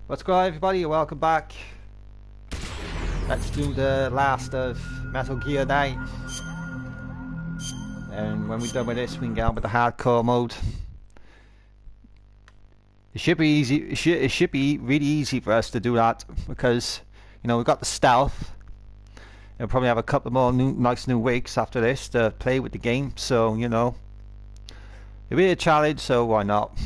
What's going on, everybody? Welcome back. Let's do the last of Metal Gear 9. And when we're done with this, we can get on with the hardcore mode. It should be easy. It should be really easy for us to do that because, you know, we've got the stealth. We'll probably have a couple more nice new weeks after this to play with the game. So, you know, it'll be a challenge. So why not?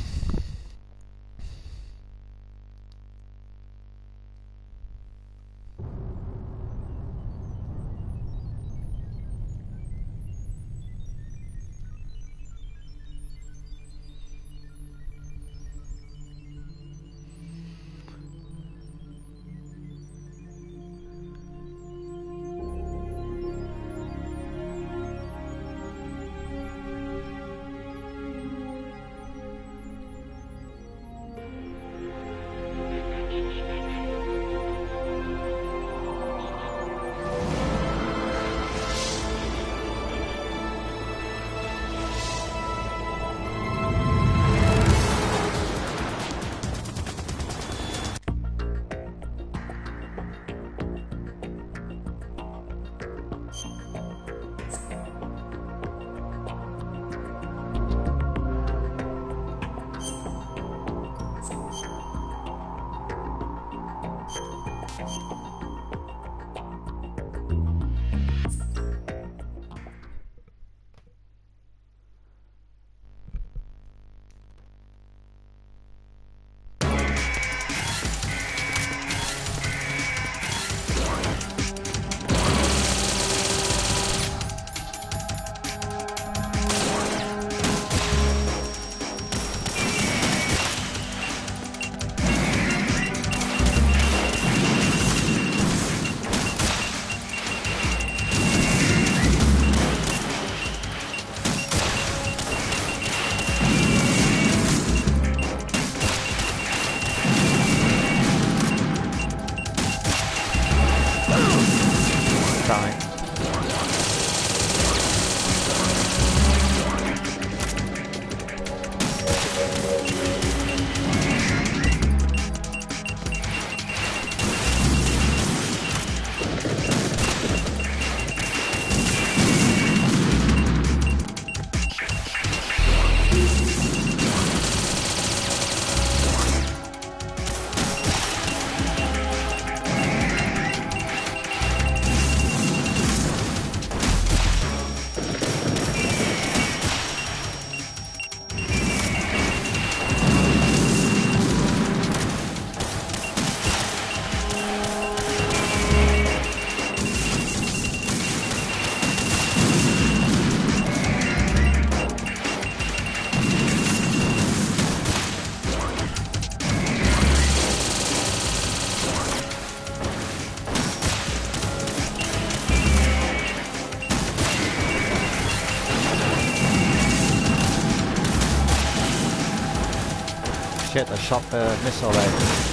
Shit, I shot the missile there.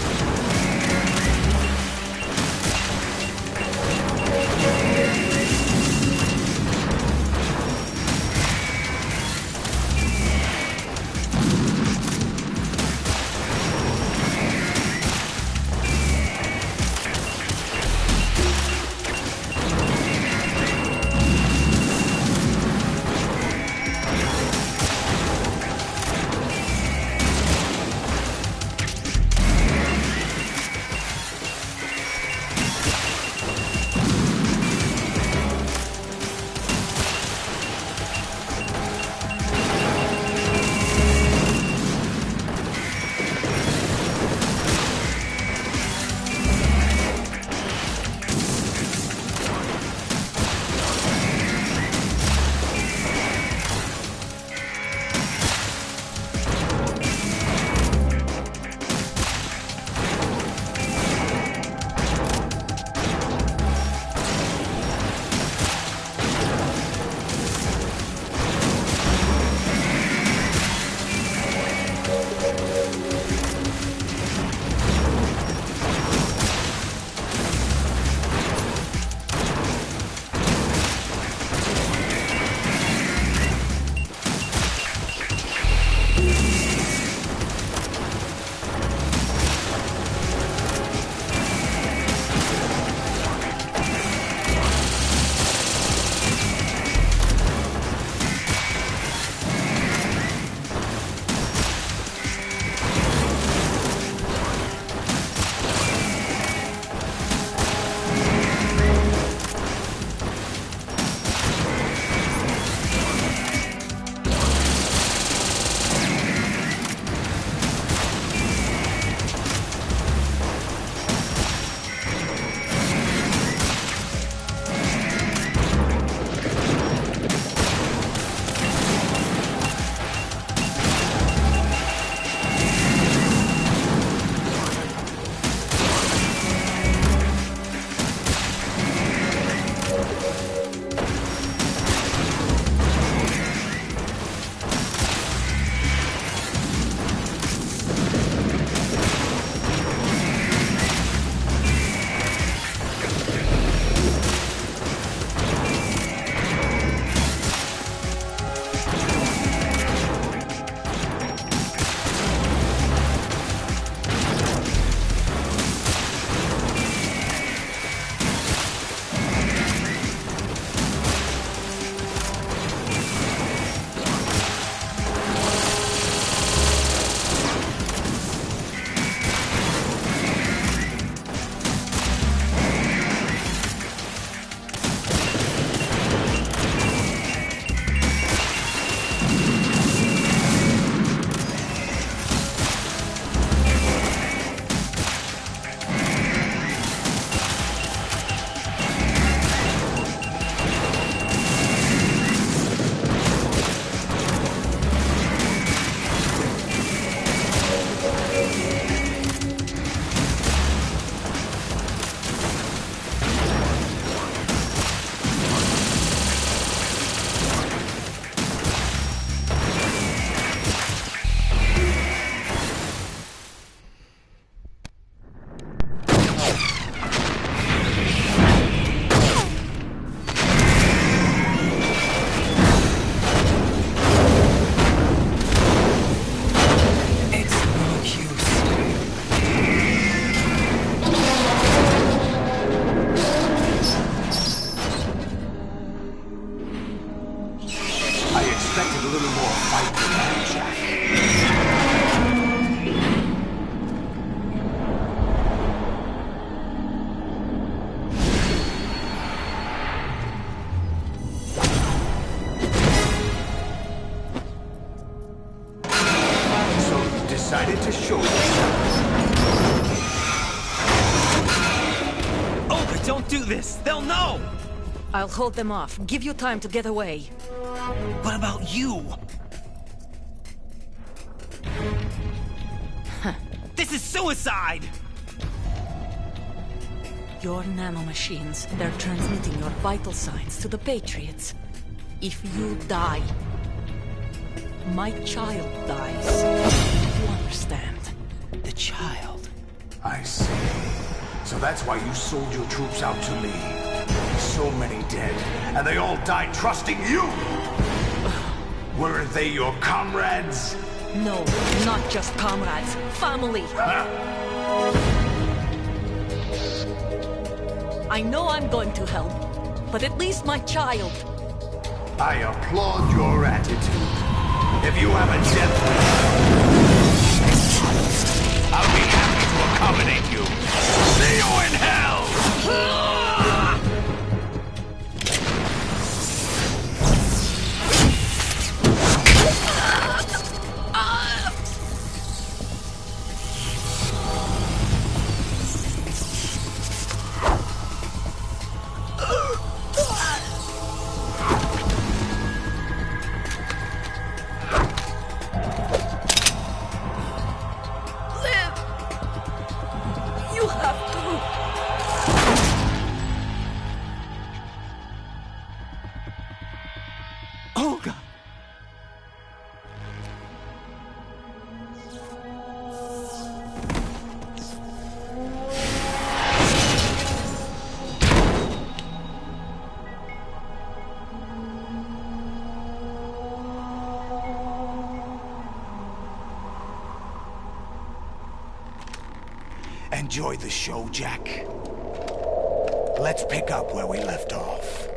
little more fight than that, Jack. So you decided to show yourself. Olga, don't do this! They'll know! I'll hold them off. Give you time to get away. What about you? This is suicide! Your nanomachines, they're transmitting your vital signs to the Patriots. If you die, my child dies. You understand? The child. I see. So that's why you sold your troops out to me. So many dead, and they all died trusting you! Weren't they your comrades? No, not just comrades. Family! I know I'm going to help, but at least my child. I applaud your attitude. If you have a death wish, I'll be happy to accommodate you. See you in hell! Olga! Enjoy the show, Jack. Let's pick up where we left off.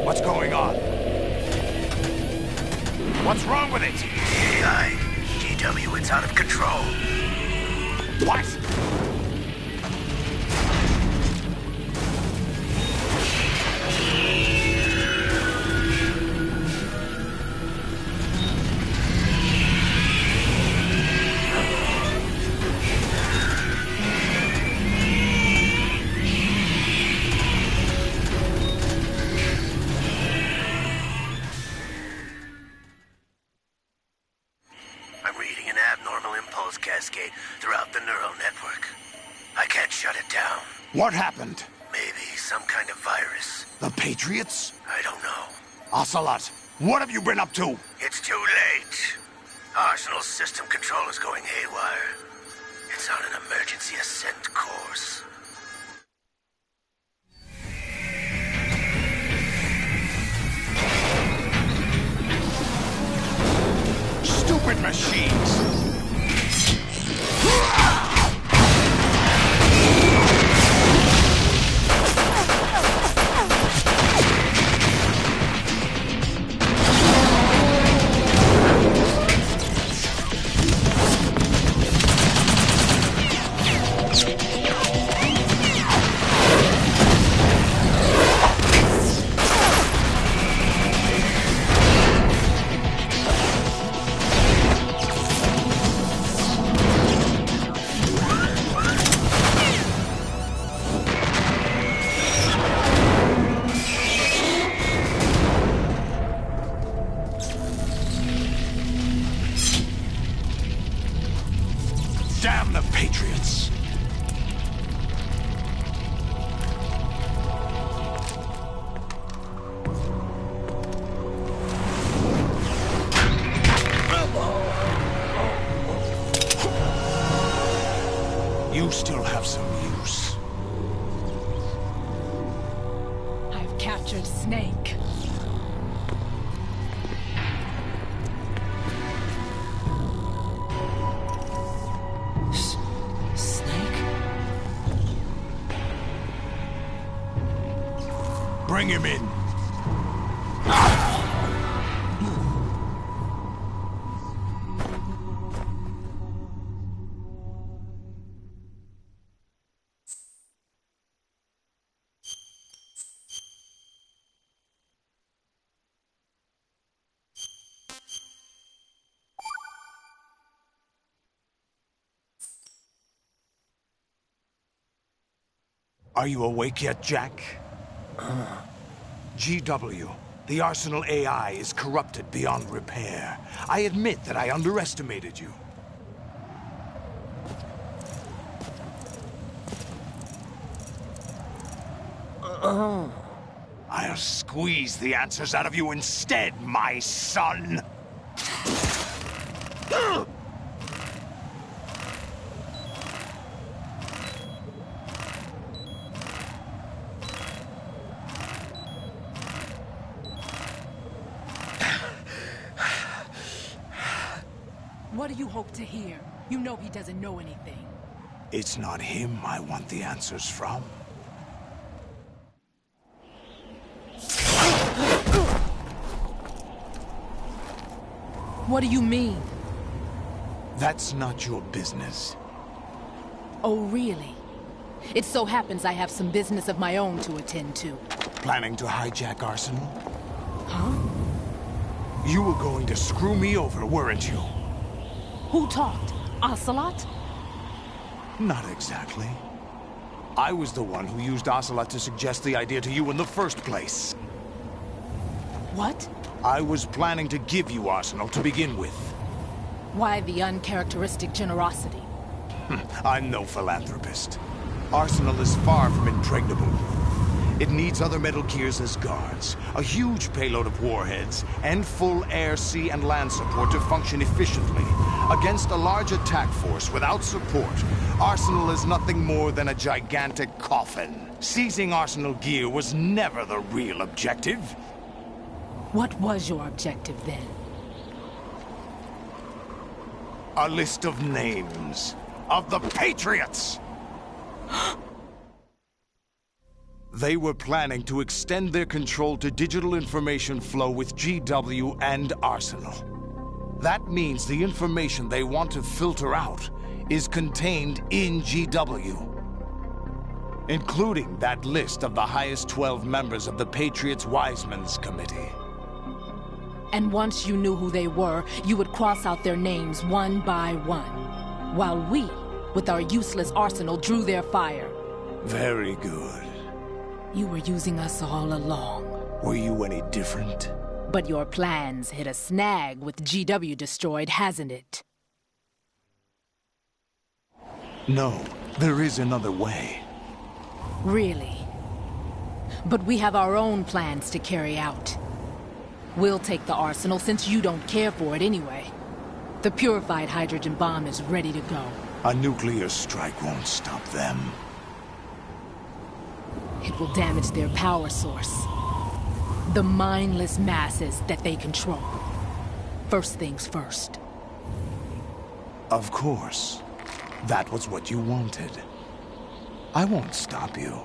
What's going on? What's wrong with it? GW, it's out of control. What? Cascade throughout the neural network. I can't shut it down. What happened? Maybe some kind of virus. The Patriots? I don't know. Ocelot, what have you been up to? It's too late. Arsenal's system control is going haywire. It's on an emergency ascent course. Stupid machines! Damn the Patriots! You still have some use. I've captured Snake. Snake? Bring him in. Are you awake yet, Jack? GW, the Arsenal AI is corrupted beyond repair. I admit that I underestimated you. I'll squeeze the answers out of you instead, my son! What do you hope to hear? You know he doesn't know anything. It's not him I want the answers from. What do you mean? That's not your business. Oh, really? It so happens I have some business of my own to attend to. Planning to hijack Arsenal? Huh? You were going to screw me over, weren't you? Who talked? Ocelot? Not exactly. I was the one who used Ocelot to suggest the idea to you in the first place. What? I was planning to give you Arsenal to begin with. Why the uncharacteristic generosity? I'm no philanthropist. Arsenal is far from impregnable. It needs other Metal Gears as guards, a huge payload of warheads, and full air, sea, and land support to function efficiently. Against a large attack force without support, Arsenal is nothing more than a gigantic coffin. Seizing Arsenal gear was never the real objective. What was your objective then? A list of names of the Patriots! They were planning to extend their control to digital information flow with GW and Arsenal. That means the information they want to filter out is contained in GW, including that list of the highest 12 members of the Patriots Wiseman's Committee. And once you knew who they were, you would cross out their names one by one, while we, with our useless arsenal, drew their fire. Very good. You were using us all along. Were you any different? But your plans hit a snag with GW destroyed, hasn't it? No, there is another way. Really? But we have our own plans to carry out. We'll take the arsenal since you don't care for it anyway. The purified hydrogen bomb is ready to go. A nuclear strike won't stop them. It will damage their power source. The mindless masses that they control. First things first. Of course. That was what you wanted. I won't stop you.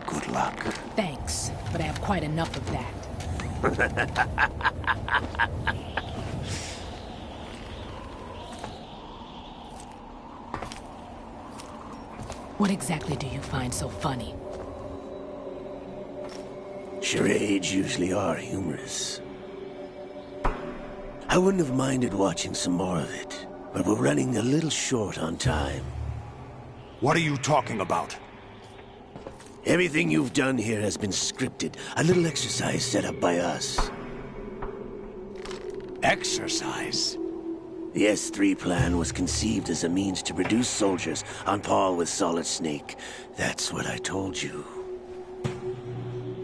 Good luck. Thanks, but I have quite enough of that. What exactly do you find so funny? Charades usually are humorous. I wouldn't have minded watching some more of it, but we're running a little short on time. What are you talking about? Everything you've done here has been scripted, a little exercise set up by us. Exercise? The S3 plan was conceived as a means to produce soldiers on par with Solid Snake. That's what I told you.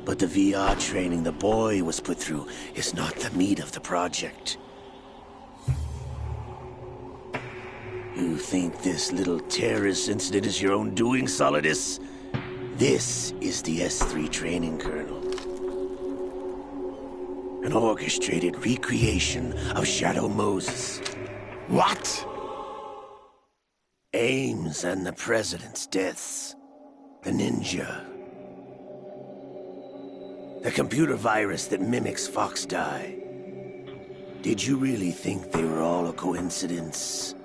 But the VR training the boy was put through is not the meat of the project. You think this little terrorist incident is your own doing, Solidus? This is the S3 training kernel. An orchestrated recreation of Shadow Moses. What? Ames and the President's deaths. The ninja. The computer virus that mimics Foxdie. Did you really think they were all a coincidence?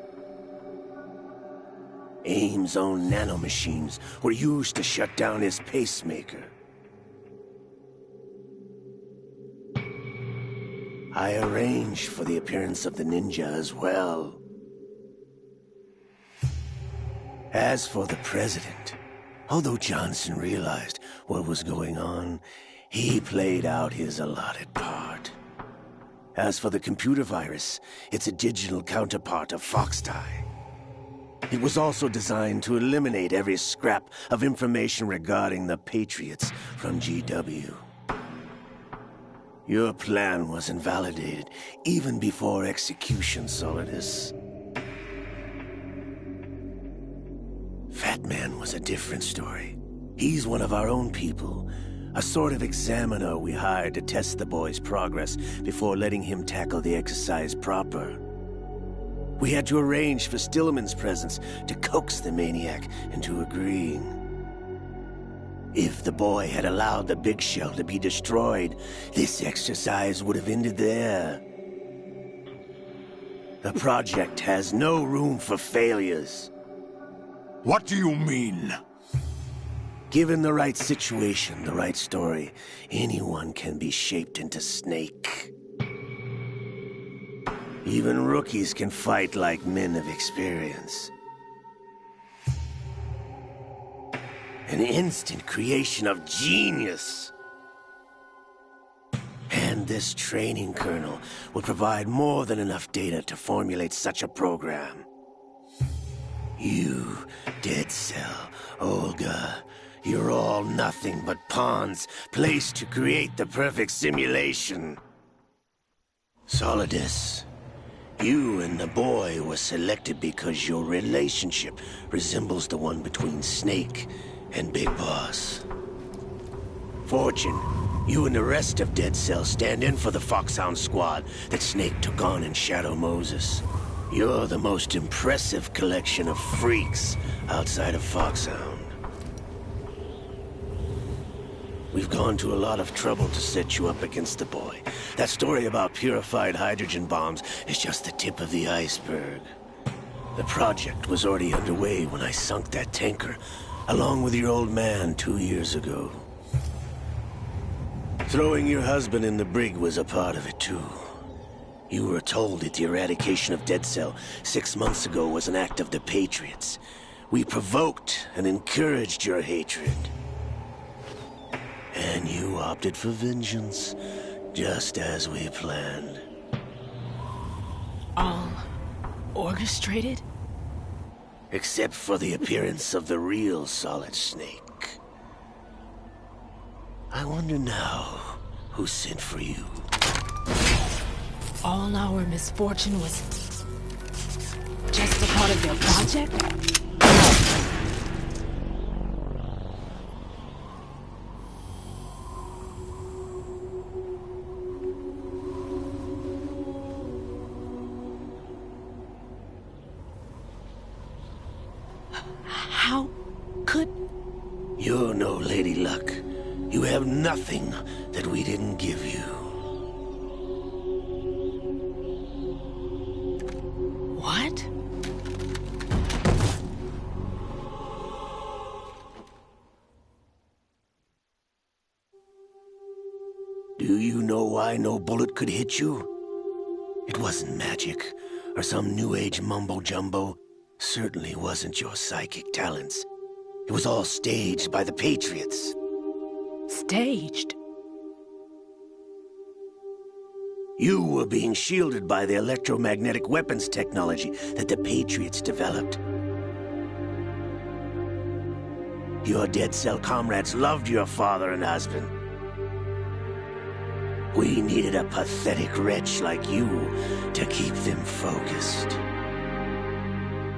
AIM's own nanomachines were used to shut down his pacemaker. I arranged for the appearance of the ninja as well. As for the president, although Johnson realized what was going on, he played out his allotted part. As for the computer virus, it's a digital counterpart of Foxdie. It was also designed to eliminate every scrap of information regarding the Patriots from GW. Your plan was invalidated even before execution, Solidus. Fat Man was a different story. He's one of our own people. A sort of examiner we hired to test the boy's progress before letting him tackle the exercise proper. We had to arrange for Stillman's presence to coax the maniac into agreeing. If the boy had allowed the big shell to be destroyed, this exercise would have ended there. The project has no room for failures. What do you mean? Given the right situation, the right story, anyone can be shaped into Snake. Even rookies can fight like men of experience. An instant creation of genius. And this training kernel would provide more than enough data to formulate such a program. You, Dead Cell, Olga, you're all nothing but pawns placed to create the perfect simulation. Solidus, you and the boy were selected because your relationship resembles the one between Snake and Big Boss. Fortune, you and the rest of Dead Cell stand in for the Foxhound squad that Snake took on in Shadow Moses. You're the most impressive collection of freaks outside of Foxhound. We've gone to a lot of trouble to set you up against the boy. That story about purified hydrogen bombs is just the tip of the iceberg. The project was already underway when I sunk that tanker, along with your old man 2 years ago. Throwing your husband in the brig was a part of it too. You were told that the eradication of Dead Cell 6 months ago was an act of the Patriots. We provoked and encouraged your hatred. And you opted for vengeance, just as we planned. All orchestrated? Except for the appearance of the real Solid Snake. I wonder now who sent for you. All our misfortune was just a part of their project? How could... You're no Lady Luck. You have nothing that we didn't give you. What? Do you know why no bullet could hit you? It wasn't magic, or some new age mumbo-jumbo. Certainly wasn't your psychic talents. It was all staged by the Patriots. Staged? You were being shielded by the electromagnetic weapons technology that the Patriots developed. Your Dead Cell comrades loved your father and husband. We needed a pathetic wretch like you to keep them focused.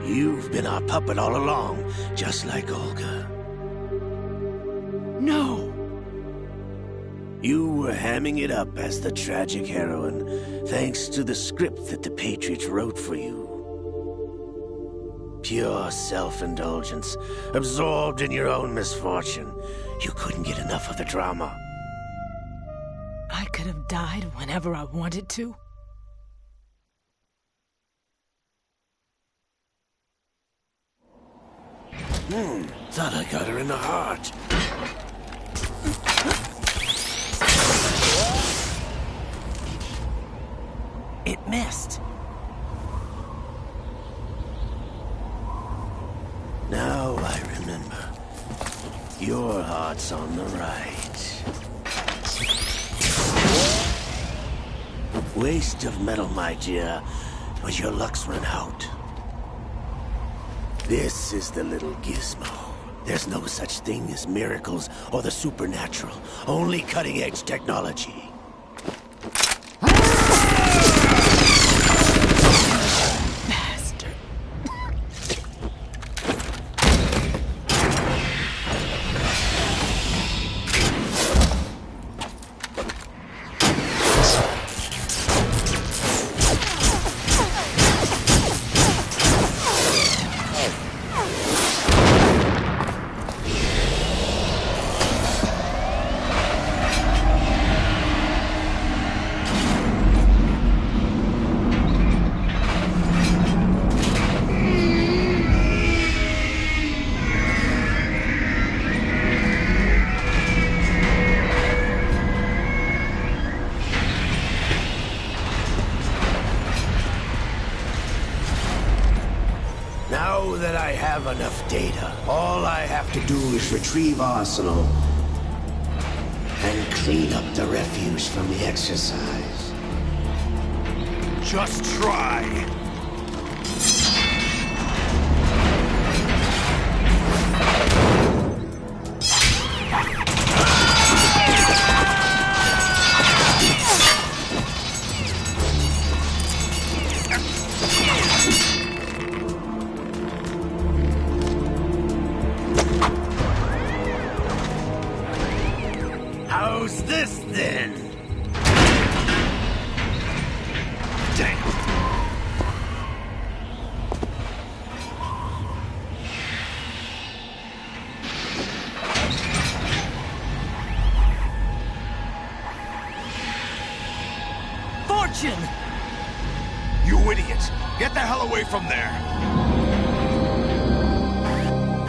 You've been our puppet all along, just like Olga. No! You were hamming it up as the tragic heroine, thanks to the script that the Patriots wrote for you. Pure self-indulgence, absorbed in your own misfortune. You couldn't get enough of the drama. could have died whenever I wanted to. Thought I got her in the heart. It missed. Now I remember. Your heart's on the right. Waste of metal, my dear, but your luck's run out. This is the little gizmo. There's no such thing as miracles or the supernatural. Only cutting-edge technology. Bastard. Now that I have enough data, all I have to do is retrieve Arsenal and clean up the refuse from the exercise. Just try. How's this then? Damn. Fortune! You idiot! Get the hell away from there!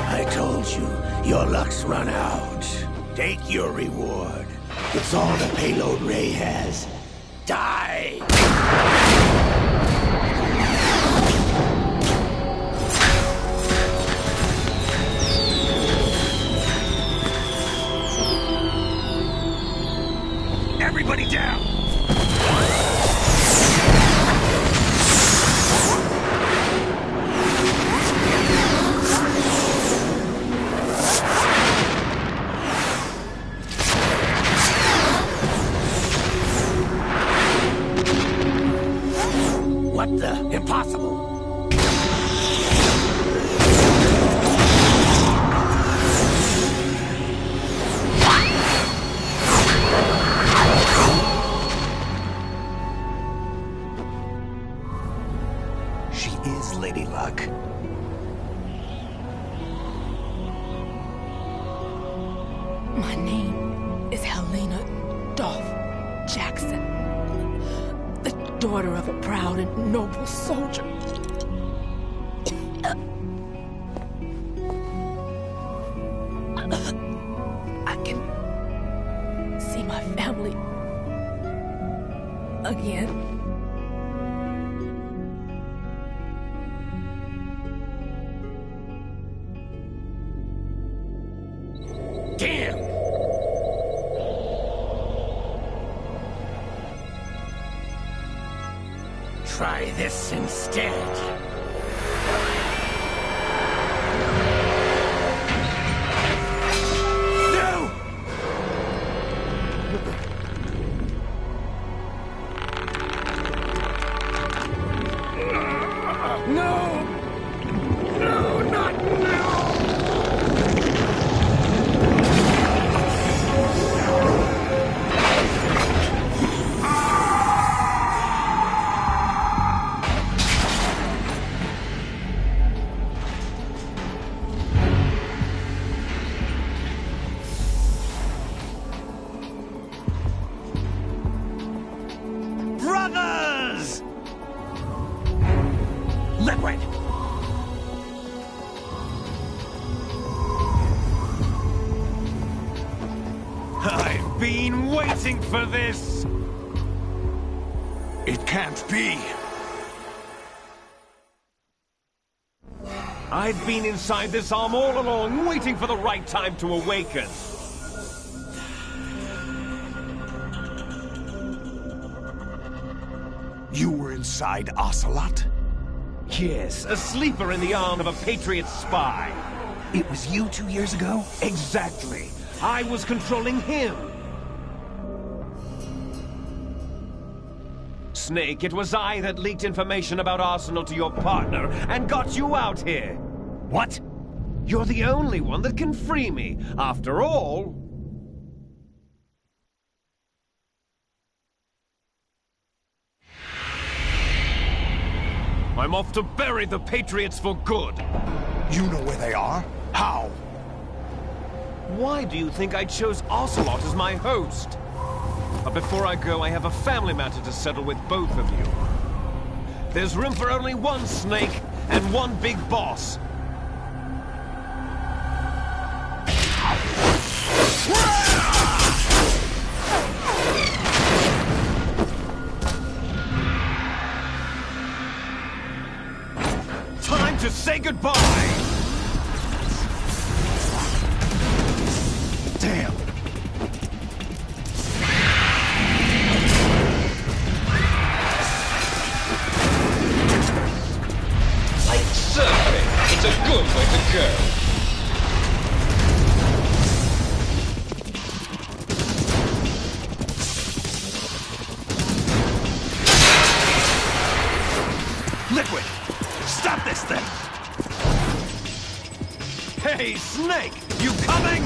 I told you, your luck's run out. Take your reward. It's all the payload Ray has. Die! Everybody down! What the? Impossible! She is Lady Luck. My name is Helena Dolph Jackson, the daughter of a proud and noble soldier. I can see my family again. Damn! Try this instead. No! No! No, not now! been waiting for this! It can't be. I've been inside this arm all along, waiting for the right time to awaken. You were inside Ocelot? Yes, a sleeper in the arm of a Patriot spy. It was you 2 years ago? Exactly. I was controlling him. Snake, it was I that leaked information about Arsenal to your partner and got you out here. What? You're the only one that can free me. After all... I'm off to bury the Patriots for good. You know where they are? How? Why do you think I chose Ocelot as my host? But before I go, I have a family matter to settle with both of you. There's room for only one Snake and one big boss. Time to say goodbye! Damn. Like surfing, it's a good way to go. Liquid! Stop this thing! Hey, Snake! You coming?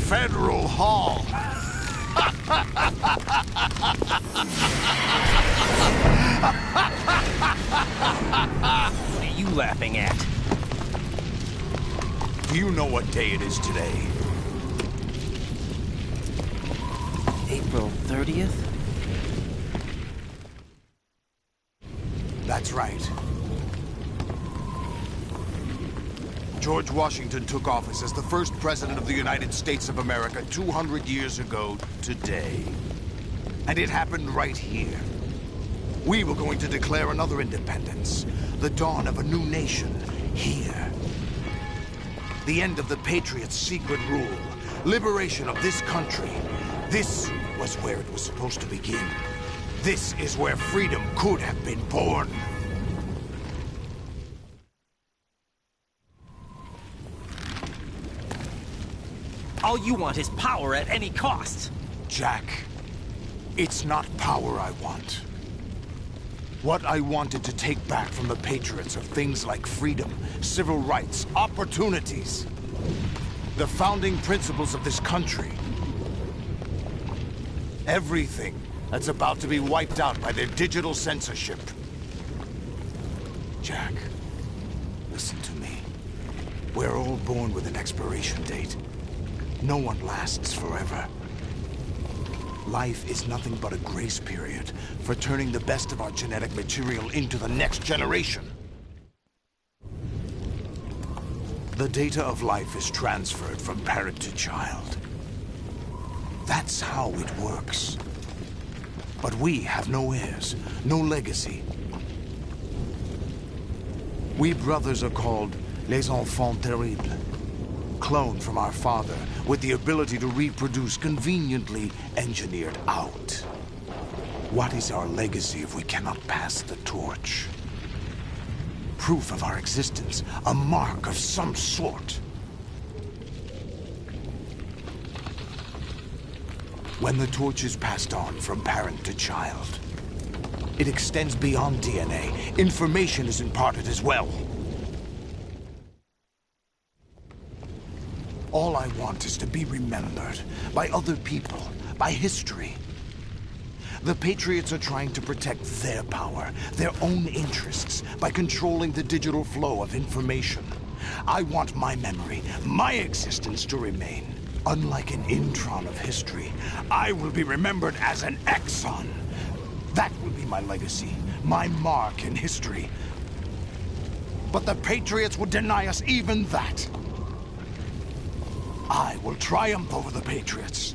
Federal Hall. What are you laughing at? Do you know what day it is today? April 30th? That's right. George Washington took office as the first president of the United States of America 200 years ago today. And it happened right here. We were going to declare another independence, the dawn of a new nation, here. The end of the Patriots' secret rule, liberation of this country. This was where it was supposed to begin. This is where freedom could have been born. All you want is power at any cost. Jack, it's not power I want. What I wanted to take back from the Patriots are things like freedom, civil rights, opportunities. The founding principles of this country. Everything that's about to be wiped out by their digital censorship. Jack. Listen to me. We're all born with an expiration date. No one lasts forever. Life is nothing but a grace period for turning the best of our genetic material into the next generation. The data of life is transferred from parent to child. That's how it works. But we have no heirs, no legacy. We brothers are called les enfants terribles. Cloned from our father, with the ability to reproduce conveniently engineered out. What is our legacy if we cannot pass the torch? Proof of our existence, a mark of some sort. When the torch is passed on from parent to child, it extends beyond DNA. Information is imparted as well. All I want is to be remembered by other people, by history. The Patriots are trying to protect their power, their own interests, by controlling the digital flow of information. I want my memory, my existence to remain. Unlike an intron of history, I will be remembered as an exon. That will be my legacy, my mark in history. But the Patriots would deny us even that. I will triumph over the Patriots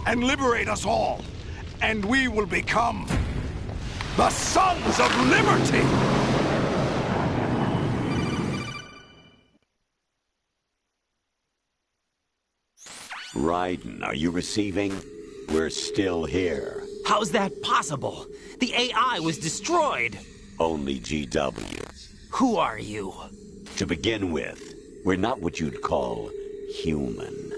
and liberate us all, and we will become the Sons of Liberty! Raiden, are you receiving? We're still here. How's that possible? The AI was destroyed. Only GW. Who are you? To begin with, we're not what you'd call human.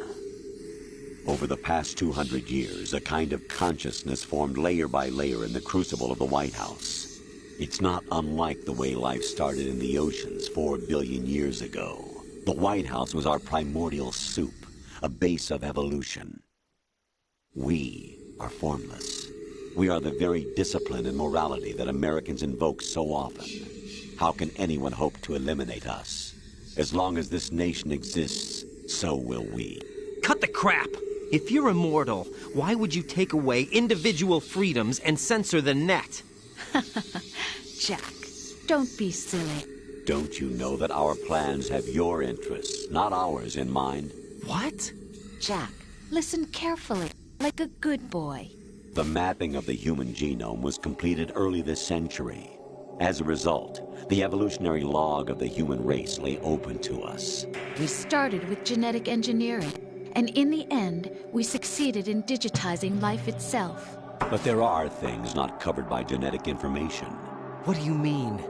Over the past 200 years, a kind of consciousness formed layer by layer in the crucible of the White House. It's not unlike the way life started in the oceans 4 billion years ago. The White House was our primordial soup, a base of evolution. We are formless. We are the very discipline and morality that Americans invoke so often. How can anyone hope to eliminate us? As long as this nation exists, so will we. Cut the crap! If you're immortal, why would you take away individual freedoms and censor the net? Jack, don't be silly. Don't you know that our plans have your interests, not ours, in mind? What? Jack, listen carefully, like a good boy. The mapping of the human genome was completed early this century. As a result, the evolutionary log of the human race lay open to us. We started with genetic engineering, and in the end, we succeeded in digitizing life itself. But there are things not covered by genetic information. What do you mean?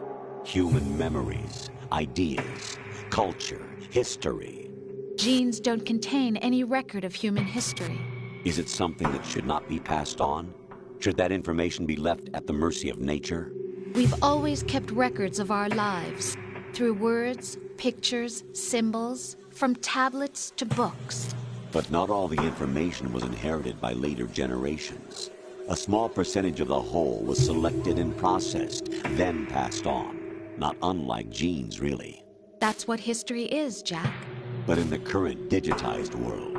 Human memories, ideas, culture, history. Genes don't contain any record of human history. Is it something that should not be passed on? Should that information be left at the mercy of nature? We've always kept records of our lives, through words, pictures, symbols, from tablets to books. But not all the information was inherited by later generations. A small percentage of the whole was selected and processed, then passed on. Not unlike genes, really. That's what history is, Jack. But in the current digitized world,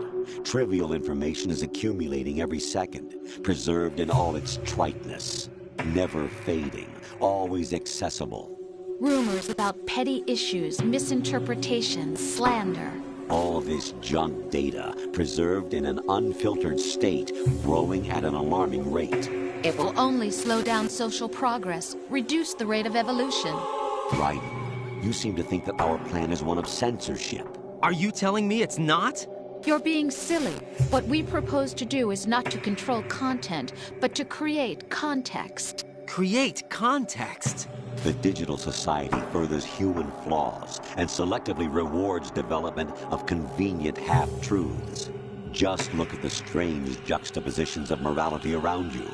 trivial information is accumulating every second, preserved in all its triteness, never fading, always accessible. Rumors about petty issues, misinterpretations, slander. All this junk data, preserved in an unfiltered state, growing at an alarming rate. It will only slow down social progress, reduce the rate of evolution. Right. You seem to think that our plan is one of censorship. Are you telling me it's not? You're being silly. What we propose to do is not to control content, but to create context. Create context? The digital society furthers human flaws and selectively rewards development of convenient half-truths. Just look at the strange juxtapositions of morality around you.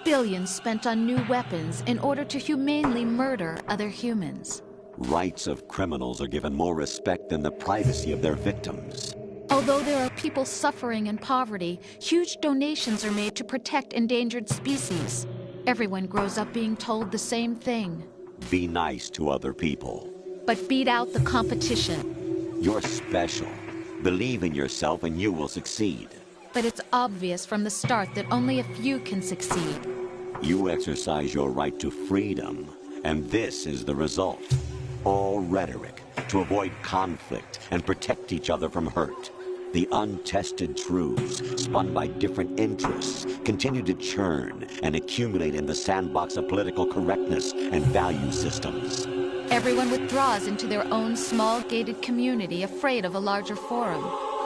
Billions spent on new weapons in order to humanely murder other humans. Rights of criminals are given more respect than the privacy of their victims. Although there are people suffering in poverty, huge donations are made to protect endangered species. Everyone grows up being told the same thing. Be nice to other people. But beat out the competition. You're special. Believe in yourself and you will succeed. But it's obvious from the start that only a few can succeed. You exercise your right to freedom, and this is the result. All rhetoric to avoid conflict and protect each other from hurt. The untested truths, spun by different interests, continue to churn and accumulate in the sandbox of political correctness and value systems. Everyone withdraws into their own small gated community, afraid of a larger forum.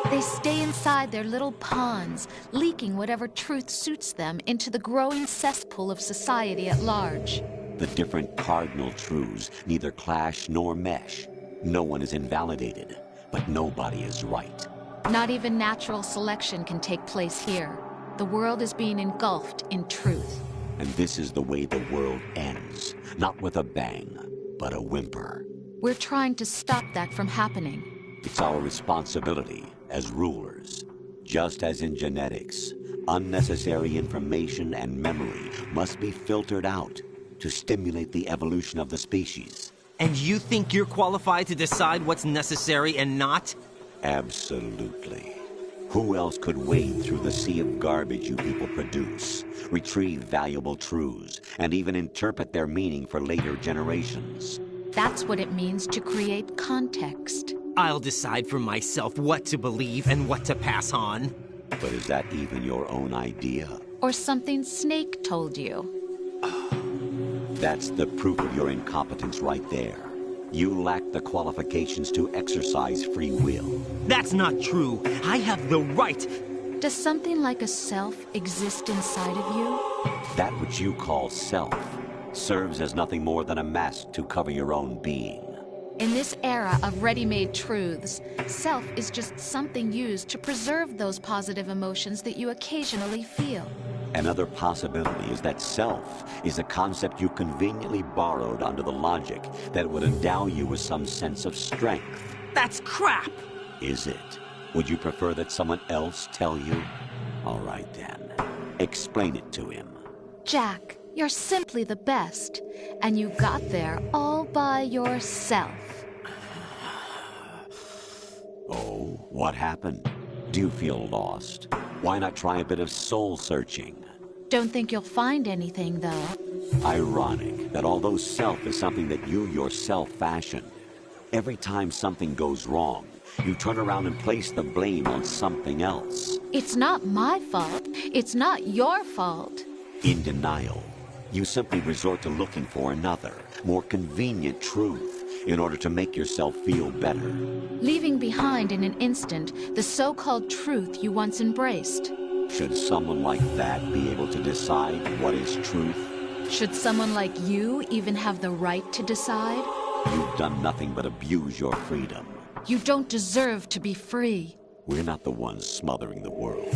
They stay inside their little ponds, leaking whatever truth suits them into the growing cesspool of society at large. The different cardinal truths neither clash nor mesh. No one is invalidated, but nobody is right. Not even natural selection can take place here. The world is being engulfed in truth. And this is the way the world ends. Not with a bang, but a whimper. We're trying to stop that from happening. It's our responsibility as rulers. Just as in genetics, unnecessary information and memory must be filtered out to stimulate the evolution of the species. And you think you're qualified to decide what's necessary and not? Absolutely. Who else could wade through the sea of garbage you people produce, retrieve valuable truths, and even interpret their meaning for later generations? That's what it means to create context. I'll decide for myself what to believe and what to pass on. But is that even your own idea? Or something Snake told you? That's the proof of your incompetence right there. You lack the qualifications to exercise free will. That's not true. I have the right. Does something like a self exist inside of you? That which you call self serves as nothing more than a mask to cover your own being. In this era of ready-made truths, self is just something used to preserve those positive emotions that you occasionally feel. Another possibility is that self is a concept you conveniently borrowed under the logic that it would endow you with some sense of strength. That's crap! Is it? Would you prefer that someone else tell you? All right then. Explain it to him. Jack, you're simply the best, and you got there all by yourself. Oh, what happened? Do you feel lost? Why not try a bit of soul-searching? Don't think you'll find anything, though. Ironic that although self is something that you yourself fashioned, every time something goes wrong, you turn around and place the blame on something else. It's not my fault. It's not your fault. In denial, you simply resort to looking for another, more convenient truth in order to make yourself feel better. Leaving behind in an instant the so-called truth you once embraced. Should someone like that be able to decide what is truth? Should someone like you even have the right to decide? You've done nothing but abuse your freedom. You don't deserve to be free. We're not the ones smothering the world.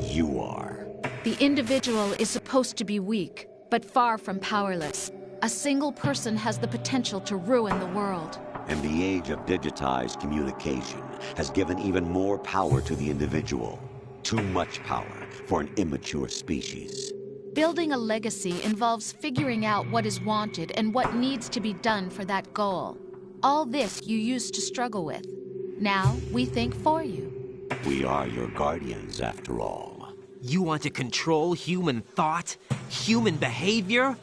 You are. The individual is supposed to be weak, but far from powerless. A single person has the potential to ruin the world. And the age of digitized communication has given even more power to the individual. Too much power for an immature species. Building a legacy involves figuring out what is wanted and what needs to be done for that goal. All this you used to struggle with. Now we think for you. We are your guardians, after all. You want to control human thought? Human behavior?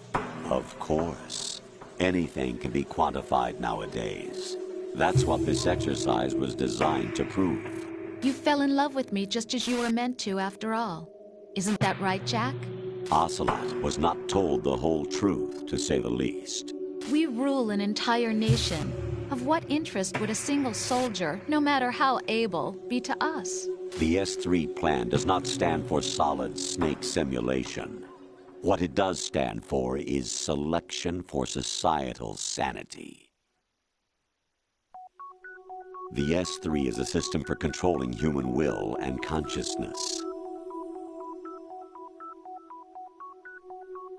Of course. Anything can be quantified nowadays. That's what this exercise was designed to prove. You fell in love with me just as you were meant to, after all. Isn't that right, Jack? Ocelot was not told the whole truth, to say the least. We rule an entire nation. Of what interest would a single soldier, no matter how able, be to us? The S3 plan does not stand for solid snake simulation. What it does stand for is selection for societal sanity. The S3 is a system for controlling human will and consciousness.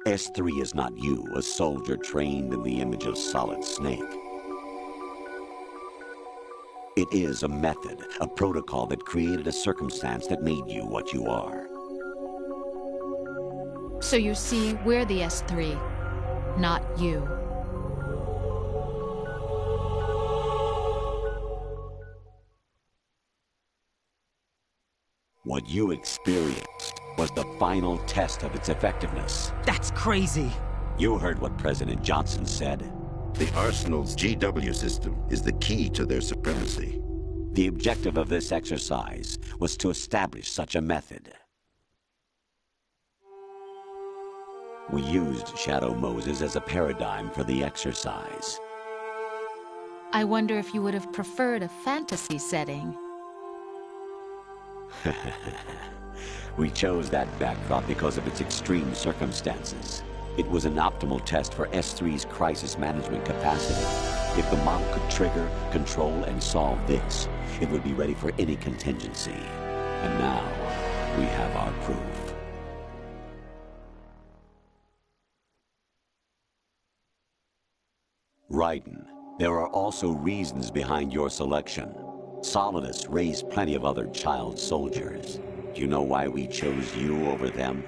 S3 is not you, a soldier trained in the image of Solid Snake. It is a method, a protocol that created a circumstance that made you what you are. So you see, we're the S3, not you. What you experienced was the final test of its effectiveness. That's crazy. You heard what President Johnson said. The Arsenal's GW system is the key to their supremacy. The objective of this exercise was to establish such a method. We used Shadow Moses as a paradigm for the exercise. I wonder if you would have preferred a fantasy setting. We chose that backdrop because of its extreme circumstances. It was an optimal test for S3's crisis management capacity. If the model could trigger, control, and solve this, it would be ready for any contingency. And now, we have our proof. Raiden, there are also reasons behind your selection. Solidus raised plenty of other child soldiers. Do you know why we chose you over them?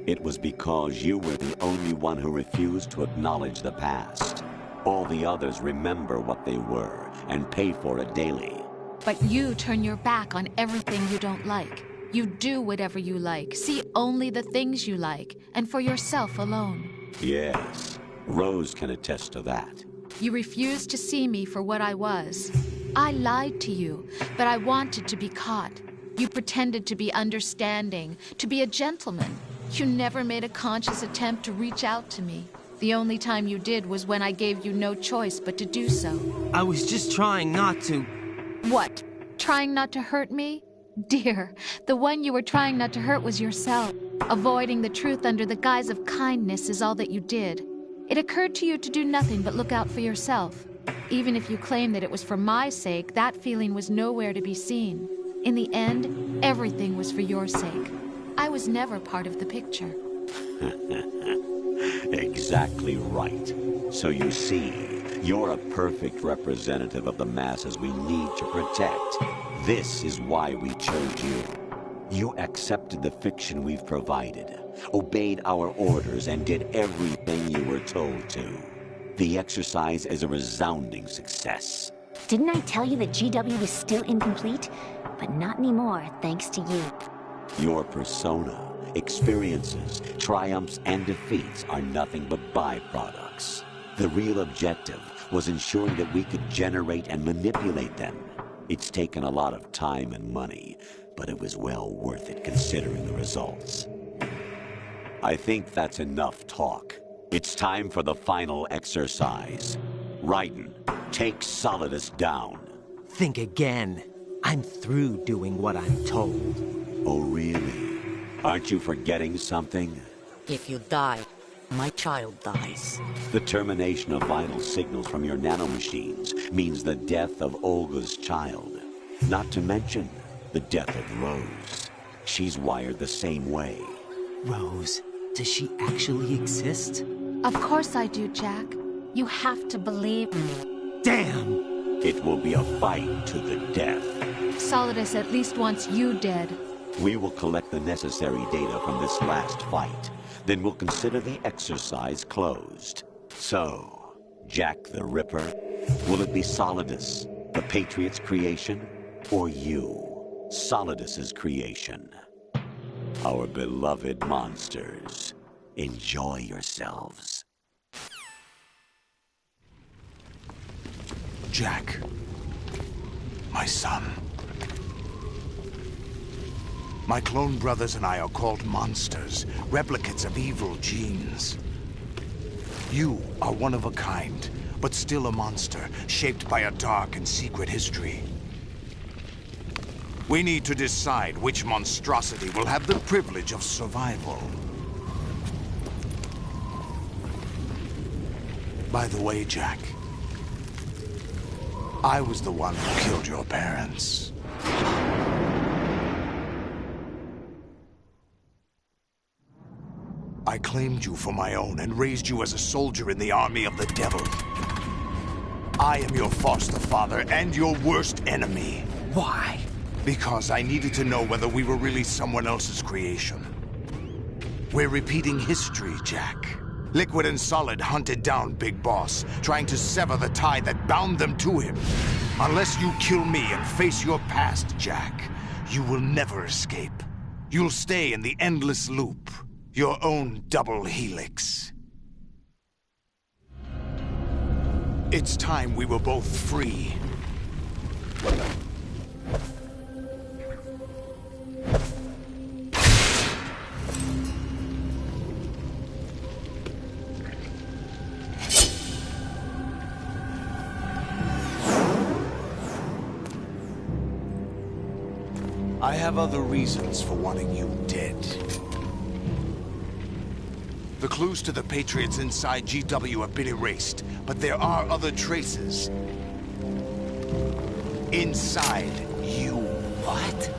It was because you were the only one who refused to acknowledge the past. All the others remember what they were and pay for it daily. But you turn your back on everything you don't like. You do whatever you like, see only the things you like, and for yourself alone. Yes, Rose can attest to that. You refused to see me for what I was. I lied to you, but I wanted to be caught. You pretended to be understanding, to be a gentleman. You never made a conscious attempt to reach out to me. The only time you did was when I gave you no choice but to do so. I was just trying not to... What? Trying not to hurt me? Dear, the one you were trying not to hurt was yourself. Avoiding the truth under the guise of kindness is all that you did. It occurred to you to do nothing but look out for yourself. Even if you claim that it was for my sake, that feeling was nowhere to be seen. In the end, everything was for your sake. I was never part of the picture. Exactly right. So you see, you're a perfect representative of the masses we need to protect. This is why we chose you. You accepted the fiction we've provided, obeyed our orders, and did everything you were told to. The exercise is a resounding success. Didn't I tell you that GW was still incomplete? But not anymore, thanks to you. Your persona, experiences, triumphs, and defeats are nothing but byproducts. The real objective was ensuring that we could generate and manipulate them. It's taken a lot of time and money, but it was well worth it considering the results. I think that's enough talk. It's time for the final exercise. Raiden, take Solidus down. Think again. I'm through doing what I'm told. Oh, really? Aren't you forgetting something? If you die, my child dies. The termination of vital signals from your nanomachines means the death of Olga's child. Not to mention the death of Rose. She's wired the same way. Rose, does she actually exist? Of course I do, Jack. You have to believe me. Damn! It will be a fight to the death. Solidus at least wants you dead. We will collect the necessary data from this last fight. Then we'll consider the exercise closed. So, Jack the Ripper, will it be Solidus, the Patriot's creation, or you, Solidus's creation? Our beloved monsters, enjoy yourselves. Jack, my son. My clone brothers and I are called monsters, replicates of evil genes. You are one of a kind, but still a monster, shaped by a dark and secret history. We need to decide which monstrosity will have the privilege of survival. By the way, Jack, I was the one who killed your parents. I claimed you for my own and raised you as a soldier in the army of the devil. I am your foster father and your worst enemy. Why? Because I needed to know whether we were really someone else's creation. We're repeating history, Jack. Liquid and Solid hunted down Big Boss, trying to sever the tie that bound them to him. Unless you kill me and face your past, Jack, You will never escape. You'll stay in the endless loop. Your own double helix. It's time we were both free. I have other reasons for wanting you dead. The clues to the Patriots inside GW have been erased, but there are other traces. Inside you. What?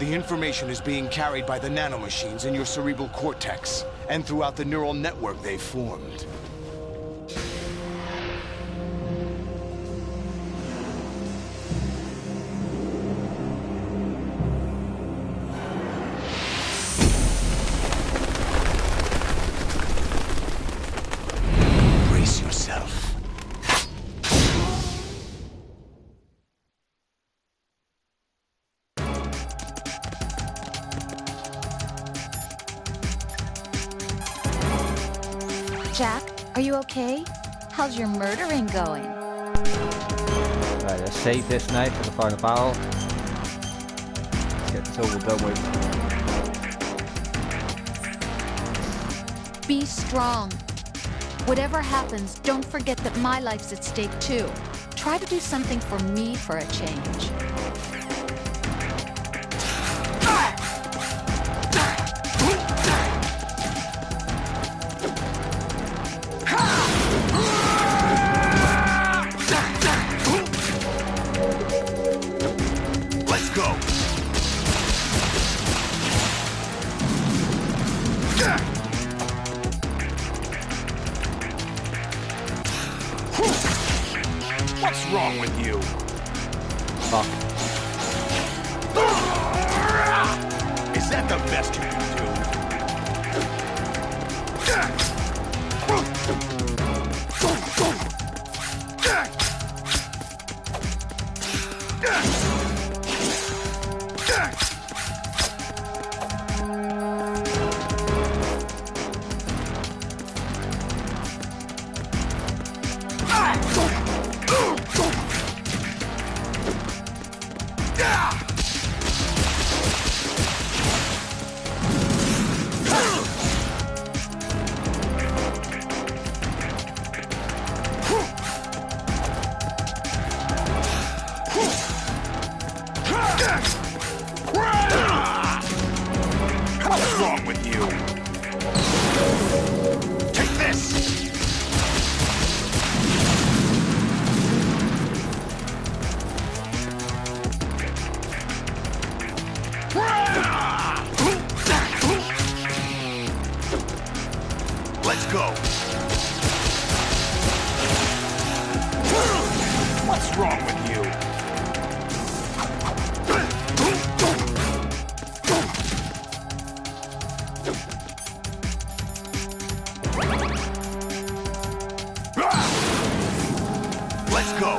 The information is being carried by the nanomachines in your cerebral cortex, and throughout the neural network they've formed. Jack, are you okay? How's your murdering going? Right, let's save this now for the final battle. Let's get this over done with. Be strong. Whatever happens, don't forget that my life's at stake too. Try to do something for me for a change. What's wrong with you? Fuck. Is that the best you can do? What's wrong with you? Take this! Let's go! What's wrong with you? Let's go!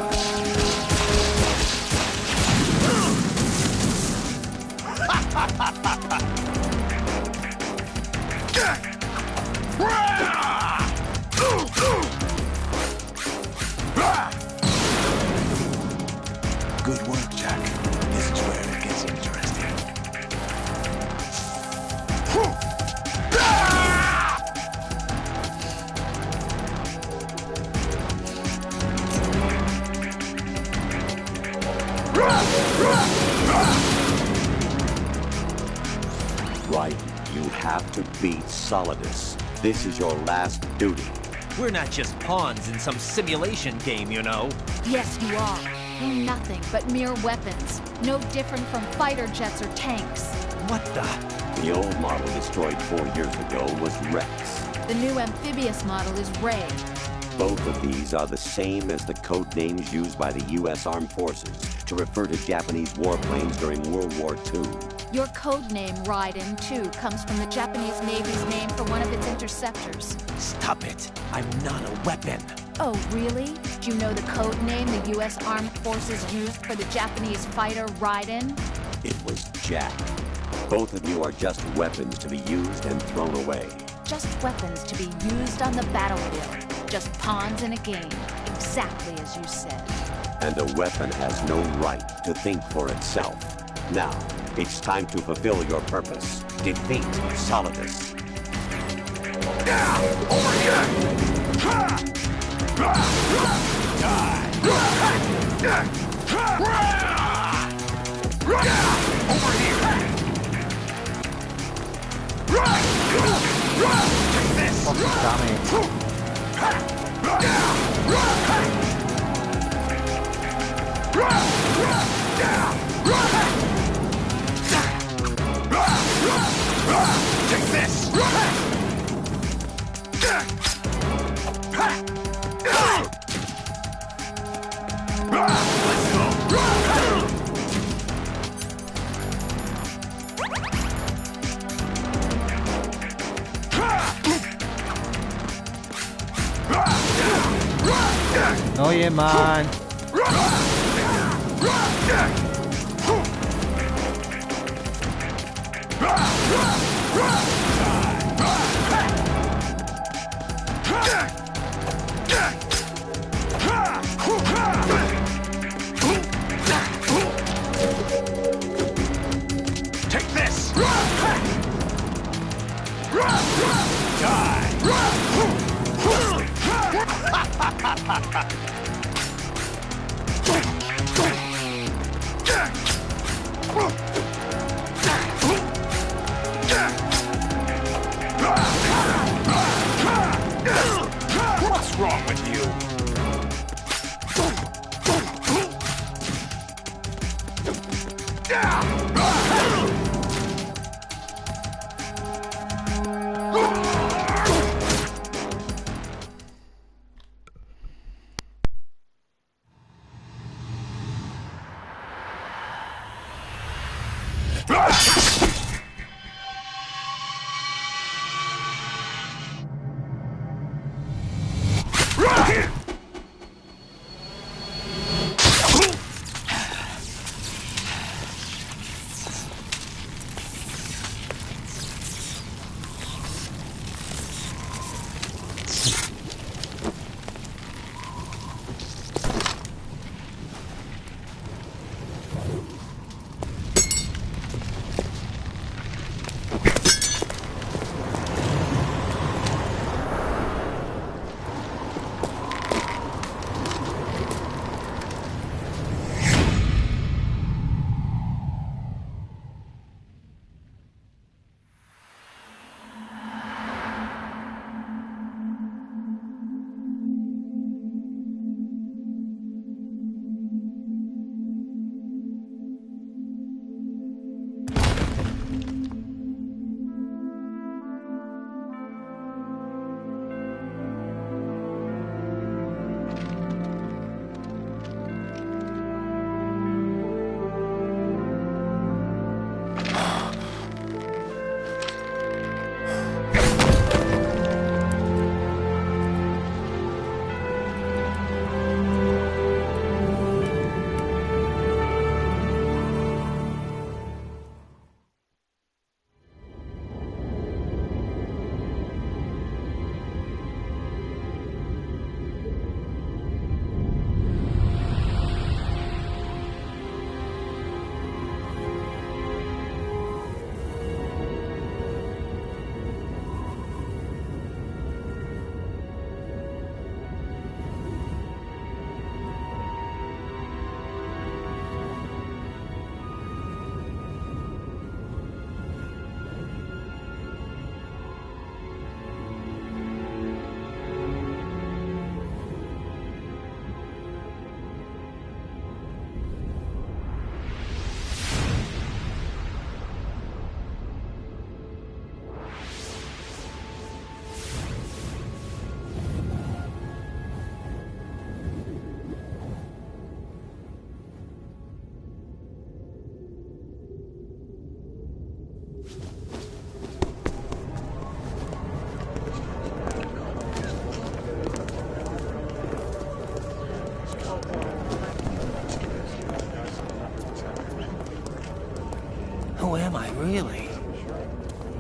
Good work, Jack. This is where it gets interesting. Right, you have to beat Solidus. This is your last duty. We're not just pawns in some simulation game, you know. Yes, you are. We're nothing but mere weapons. No different from fighter jets or tanks. What the? The old model destroyed 4 years ago was Rex. The new amphibious model is Ray. Both of these are the same as the code names used by the U.S. Armed Forces to refer to Japanese warplanes during World War II. Your code name, Raiden, too, comes from the Japanese Navy's name for one of its interceptors. Stop it. I'm not a weapon. Oh, really? Do you know the code name the U.S. Armed Forces used for the Japanese fighter Raiden? It was Jack. Both of you are just weapons to be used and thrown away. Just weapons to be used on the battlefield. Just pawns in a game. Exactly as you said. And a weapon has no right to think for itself. Now, it's time to fulfill your purpose. Defeat Solidus. Over here! Over here! Take this! Take this! Let's go! Oh yeah, man. Take this! What's wrong with you?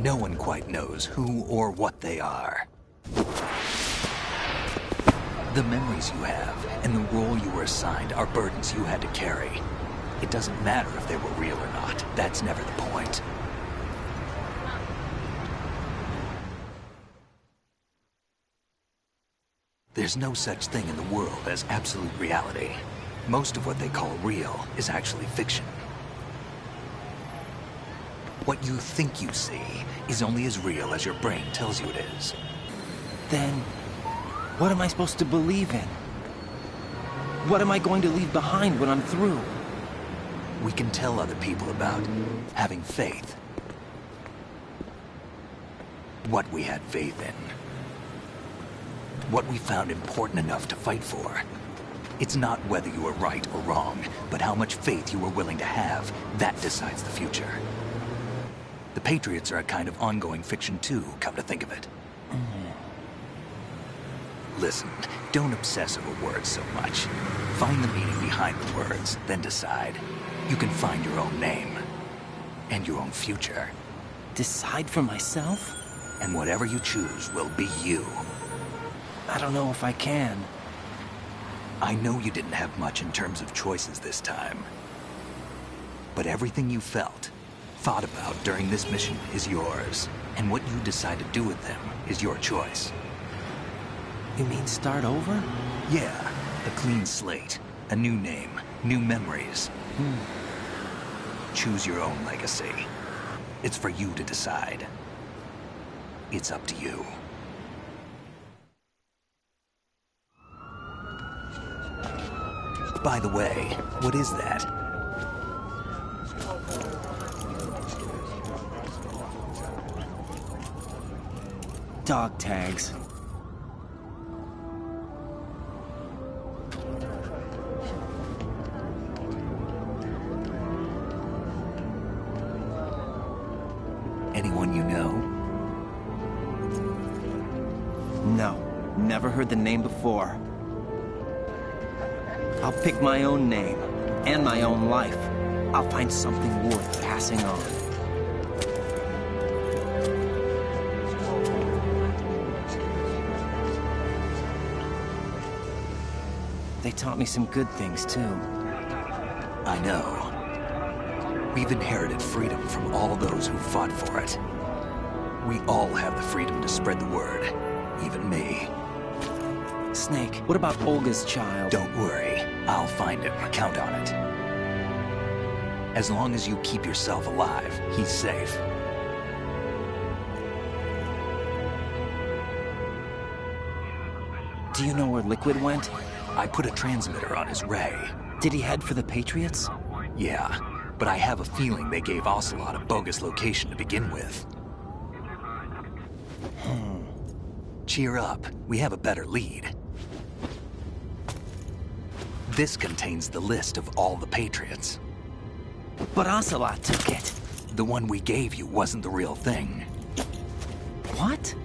No one quite knows who or what they are. The memories you have and the role you were assigned are burdens you had to carry. It doesn't matter if they were real or not. That's never the point. There's no such thing in the world as absolute reality. Most of what they call real is actually fiction. What you think you see is only as real as your brain tells you it is. Then, what am I supposed to believe in? What am I going to leave behind when I'm through? We can tell other people about having faith. What we had faith in. What we found important enough to fight for. It's not whether you were right or wrong, but how much faith you were willing to have. That decides the future. The Patriots are a kind of ongoing fiction too, come to think of it. Listen, don't obsess over words so much. Find the meaning behind the words, then decide. You can find your own name. And your own future. Decide for myself? And whatever you choose will be you. I don't know if I can. I know you didn't have much in terms of choices this time. But everything you felt, thought about during this mission is yours. And what you decide to do with them is your choice. You mean start over? Yeah, a clean slate, a new name, new memories. Choose your own legacy. It's for you to decide. It's up to you. By the way, what is that? Dog tags. Anyone you know? No, never heard the name before. I'll pick my own name, and my own life. I'll find something worth passing on. They taught me some good things, too. I know. We've inherited freedom from all those who fought for it. We all have the freedom to spread the word, even me. Snake, what about Olga's child? Don't worry. I'll find him. Count on it. As long as you keep yourself alive, he's safe. Do you know where Liquid went? I put a transmitter on his ray. Did he head for the Patriots? Yeah, but I have a feeling they gave Ocelot a bogus location to begin with. Cheer up. We have a better lead. This contains the list of all the Patriots. But Ocelot took it. The one we gave you wasn't the real thing. What?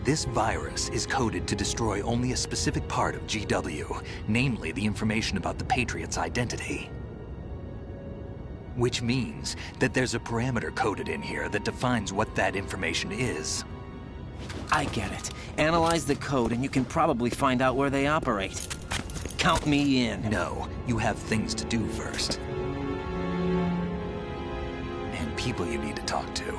This virus is coded to destroy only a specific part of GW, namely the information about the Patriots' identity. Which means that there's a parameter coded in here that defines what that information is. I get it. Analyze the code and you can probably find out where they operate. Count me in. No, you have things to do first. And people you need to talk to.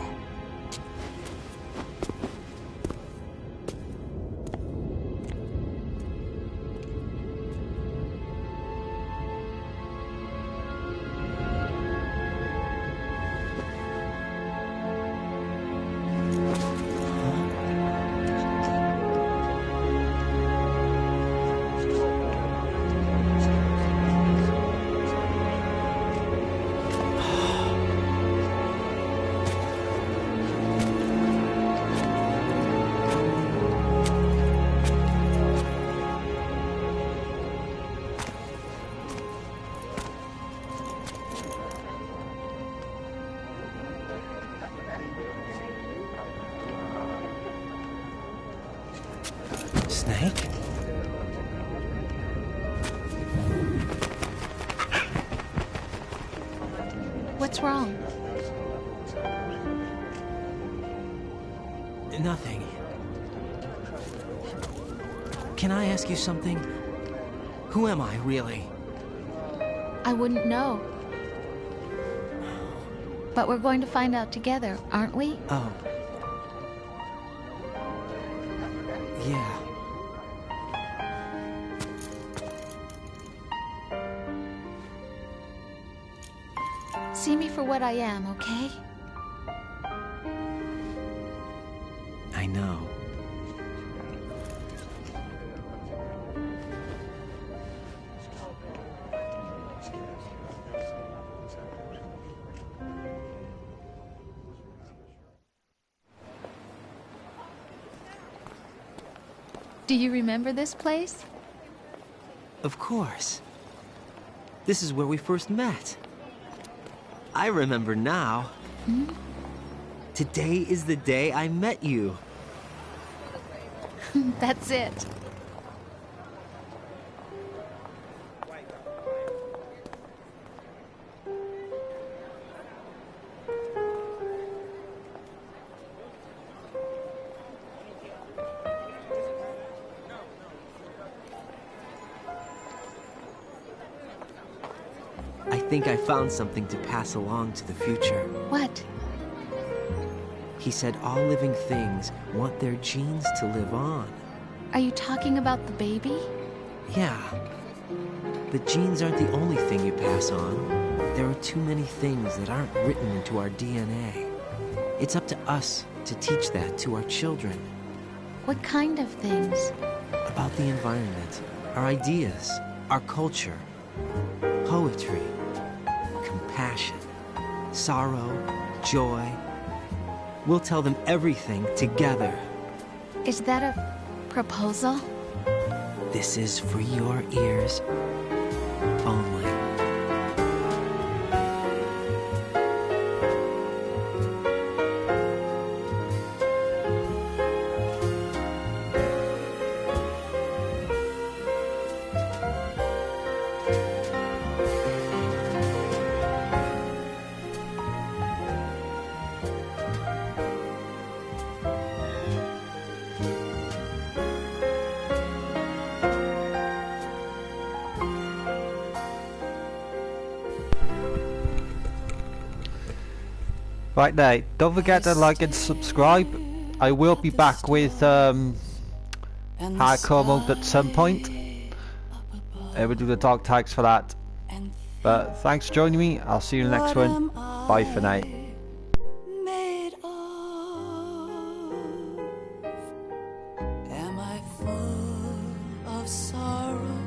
Snake? What's wrong? Nothing. Can I ask you something? Who am I, really? I wouldn't know. But we're going to find out together, aren't we? Oh. Yeah. See me for what I am, okay? I know. Do you remember this place? Of course. This is where we first met. I remember now. Hmm? Today is the day I met you. That's it. I think I found something to pass along to the future. What? He said all living things want their genes to live on. Are you talking about the baby? Yeah. But genes aren't the only thing you pass on. There are too many things that aren't written into our DNA. It's up to us to teach that to our children. What kind of things? About the environment, our ideas, our culture, poetry, compassion, sorrow, joy. We'll tell them everything together. Is that a proposal? This is for your ears only. Right there, don't forget to like and subscribe. I will be back with hardcore mode at some point. We'll do the dog tags for that. But thanks for joining me. I'll see you in the next one. Bye for now. Am I full of sorrow?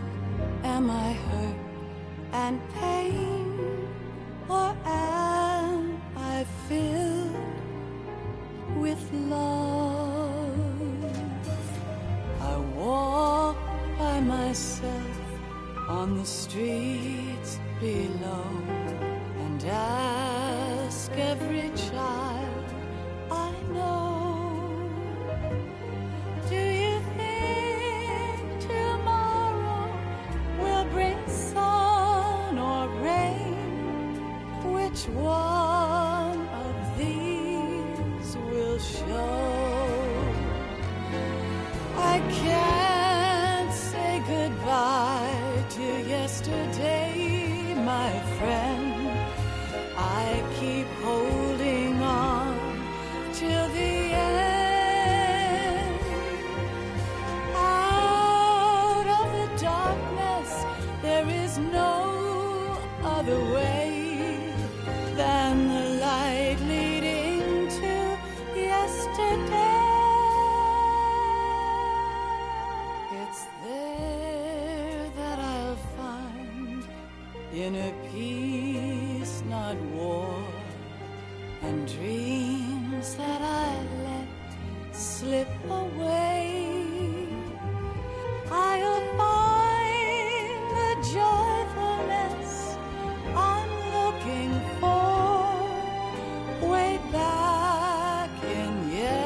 Am I hurt and pain? Or am I filled with love? I walk by myself on the streets below and ask every child I know, do you think tomorrow will bring sun or rain? Which one of these will show? I can't say goodbye to yesterday, my friend. I keep holding on till the end. Out of the darkness, there is no other way than the light leading to yesterday. It's there that I'll find inner peace, not war, and dreams that I let slip away. I'll find the joyfulness I'm looking for way back in yesterday.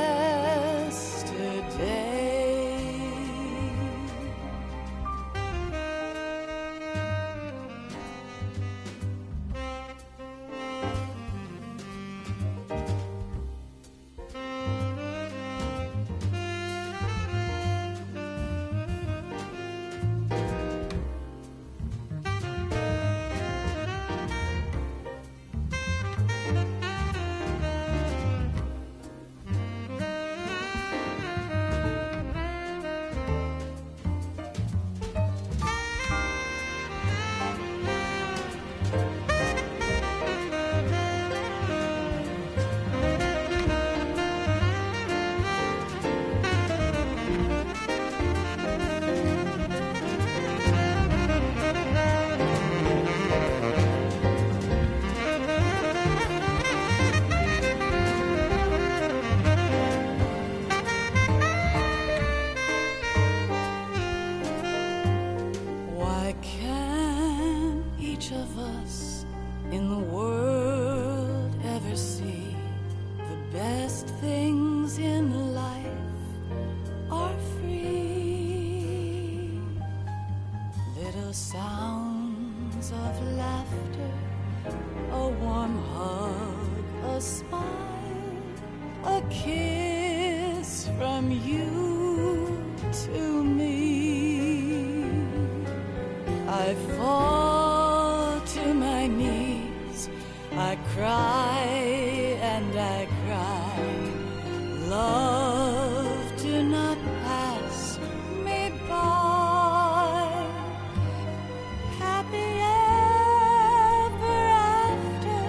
best things in life are free. Little sounds of laughter, a warm hug, a smile, a kiss from you to me. I fall to my knees, I cry and I cry. Love, do not pass me by. Happy ever after,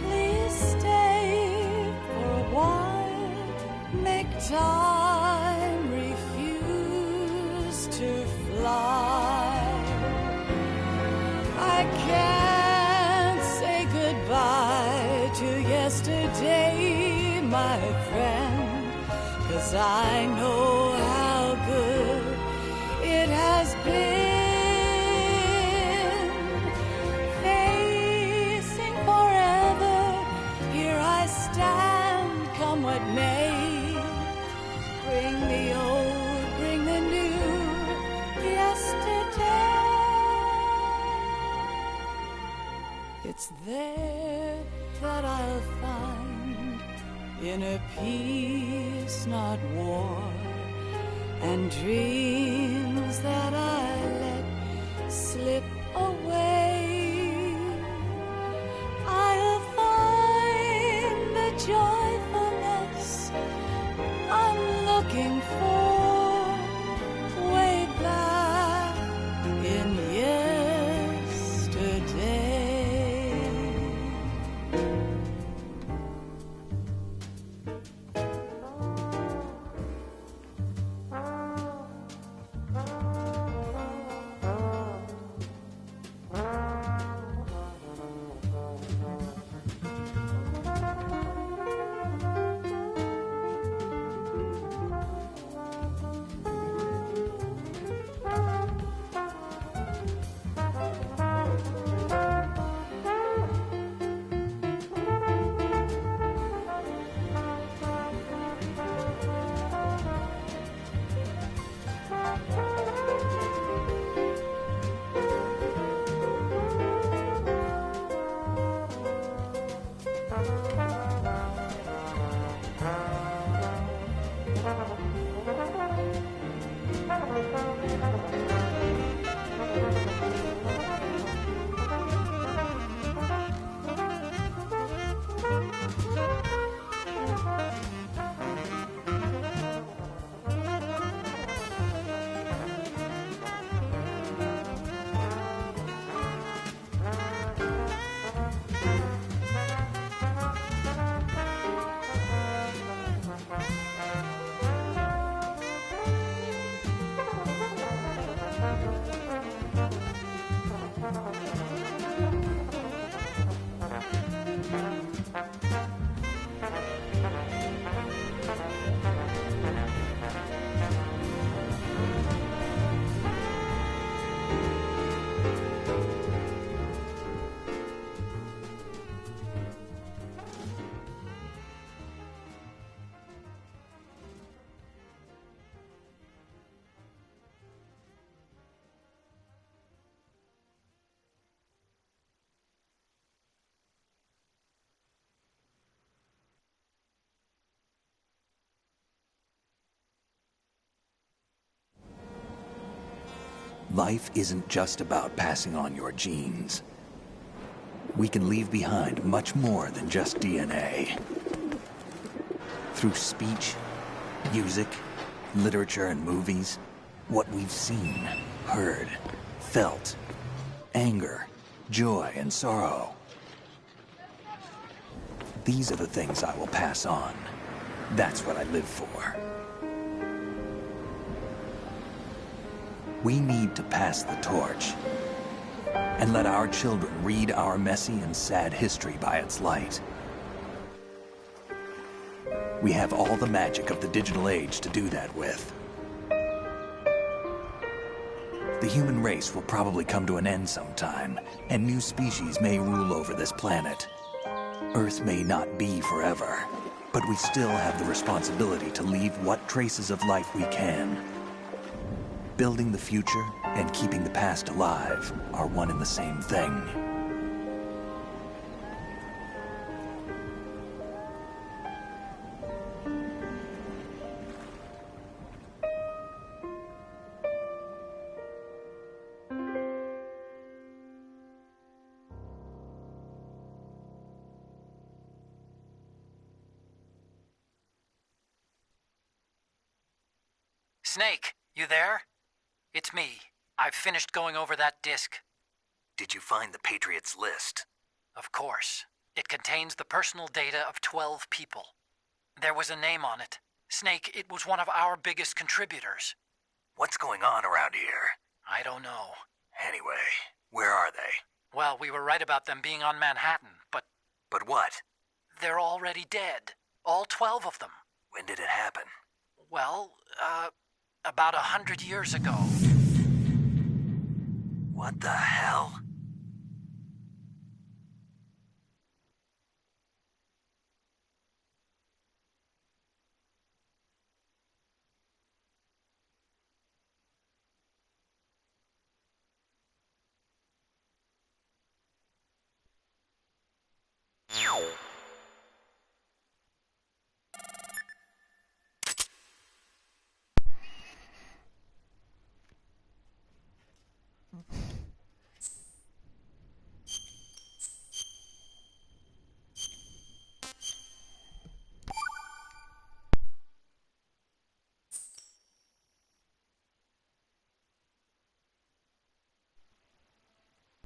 please stay for a while. Make time, refuse to fly. I can't say goodbye to yesterday, my friend, 'cause I know how good it has been. Facing forever, here I stand, come what may. Bring the old, bring the new, yesterday. It's there that I'll find inner peace, not war, and dreams that I let slip away. I'll find the joyfulness I'm looking for way back in yesterday. Life isn't just about passing on your genes. We can leave behind much more than just DNA. Through speech, music, literature, and movies, what we've seen, heard, felt, anger, joy, and sorrow. These are the things I will pass on. That's what I live for. We need to pass the torch and let our children read our messy and sad history by its light. We have all the magic of the digital age to do that with. The human race will probably come to an end sometime, and new species may rule over this planet. Earth may not be forever, But we still have the responsibility to leave what traces of life we can. Building the future and keeping the past alive are one and the same thing. Snake, you there? It's me. I've finished going over that disk. Did you find the Patriots list? Of course. It contains the personal data of 12 people. There was a name on it. Snake, it was one of our biggest contributors. What's going on around here? I don't know. Anyway, where are they? Well, we were right about them being on Manhattan, but... But what? They're already dead. All 12 of them. When did it happen? Well, about 100 years ago. What the hell?